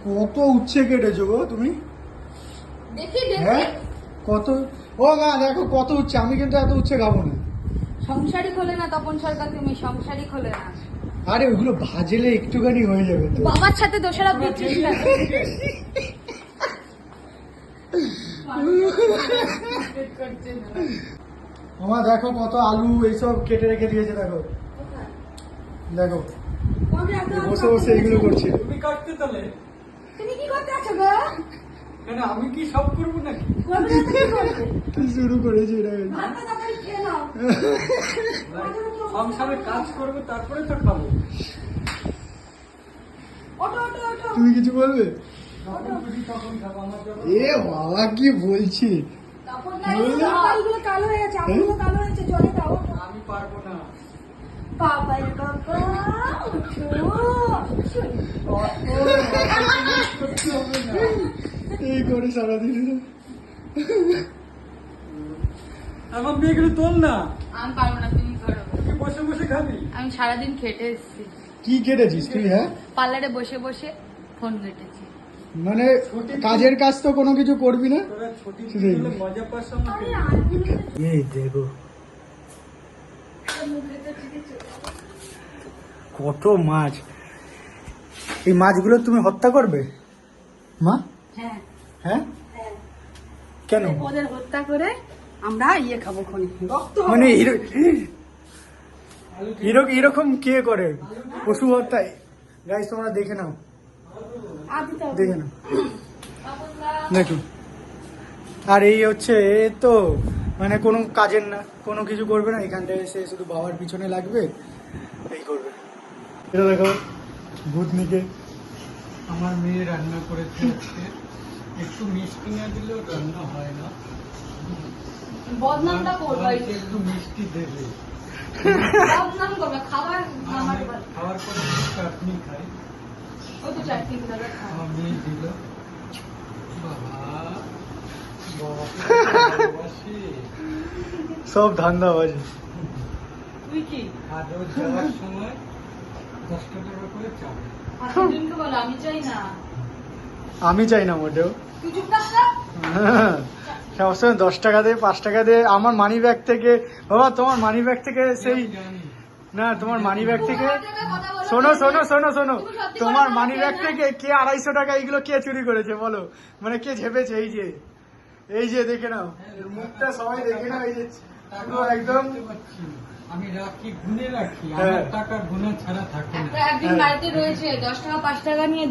কত উচ্ছে কেটেছো গো তুমি? দেখি হ্যাঁ কত? ও মা দেখো কত উচ্ছে, আমি কিন্তু এত উচ্ছে খাবো না। সংসারই খোলে না তপন সরকার, তুমি সংসারই খোলে না। আরে ওইগুলো ভাজলে একটুখানি হয়ে যাবে তো। বাবার সাথে দোষারোপ দিচ্ছিস না? আমার দেখো কত আলু এইসব কেটে রেখে দিয়েছে, দেখো দেখো বসে বসে এইগুলো করছে। তুমি কাটতে তাহলে তুমি কি করতে আছো গো? কেন আমি কি সব করবো নাকি? শুরু করেছি এটা। সংসারে কাজ করবো তারপরে তো খাবো। তুমি কিছু বলবে? যখন খুশি তখন খাবো। আমার যখন এ বাবা কি বলছি। কালো হয়ে গেছে, আমগুলো কালো হয়েছে, জলে দাও। আমি পারবো না। বাবা রে বাবা, করতে হবে না। এই করে সারাদিন। আমার মেয়েগুলো তোল না, আমি পারবো না, তুমি করো। তুই বসে বসে খাবি। আমি সারাদিন খেটে এসেছি, কি কেটেছিস তুই? হ্যাঁ পার্লারে বসে বসে ফোন কেটেছি। মানে কাজের কাজ তো কোনো কিছু করবি না। তোরা ছুটি শুধু দিলে মজা পাস আমাকে। এই দেখো কত মাছ। এই মাছগুলো তুমি হত্যা করবে মা? হ্যাঁ হ্যাঁ কেন? ওদের হত্যা করে আমরা খাবো খনি। মানে এরকম কে করে পশু হত্যায়? গাইস তোমরা দেখে নাও, দেখে নাও, দেখো। আর এই হচ্ছে এ তো মানে কোনো কাজের না, কোনো কিছু করবে না, এখানটায় এসে শুধু বাবার পিছনে লাগবে, এই করবে। এটা দেখো ভূতনিকে। আমার মেয়ে রান্না করেছে আজকে। একটু মিষ্টি না দিলেও রান্না হয় না। বদনামটা করবো, বাড়িতে একটু মিষ্টি দেবে। বদনাম করবে, খাবার আমি খাওয়ার পরে একটু চাটনি খাই। ওই তো চাটনি গুলো খাও। আমার মেয়ে দিল। বাবা ভালোবাসি। সব ধান্দাবাজি। তুই কি আদর যাওয়ার সময় 10 টাকা করে চাল। দিনকে বলো, আমি চাই না। আমি চাই না মোটেও। তুই চুপ থাক তো। সবসময় 10 টাকা দিয়ে 5 টাকা দিয়ে আমার মানি ব্যাগ থেকে। বাবা তোমার মানি ব্যাগ থেকে সেই জানি। না, তোমার মানি ব্যাগ থেকে শোনো শোনো শোনো শোনো, তোমার মানি ব্যাগ থেকে কে 250 টাকা এইগুলো কে চুরি করেছে বলো? মানে কে ঝেপেছে? এই যে দেখে নাও মুখটা, সবাই দেখে নাও। এই যে পুরো একদম বুঝতে পারছি। আমি রাখি, গুনে রাখি। হ্যাঁ। আমার টাকা গুনা ছাড়া থাকে না। একদিন বাড়িতে রয়েছে 10 টাকা 5 টাকা নিয়ে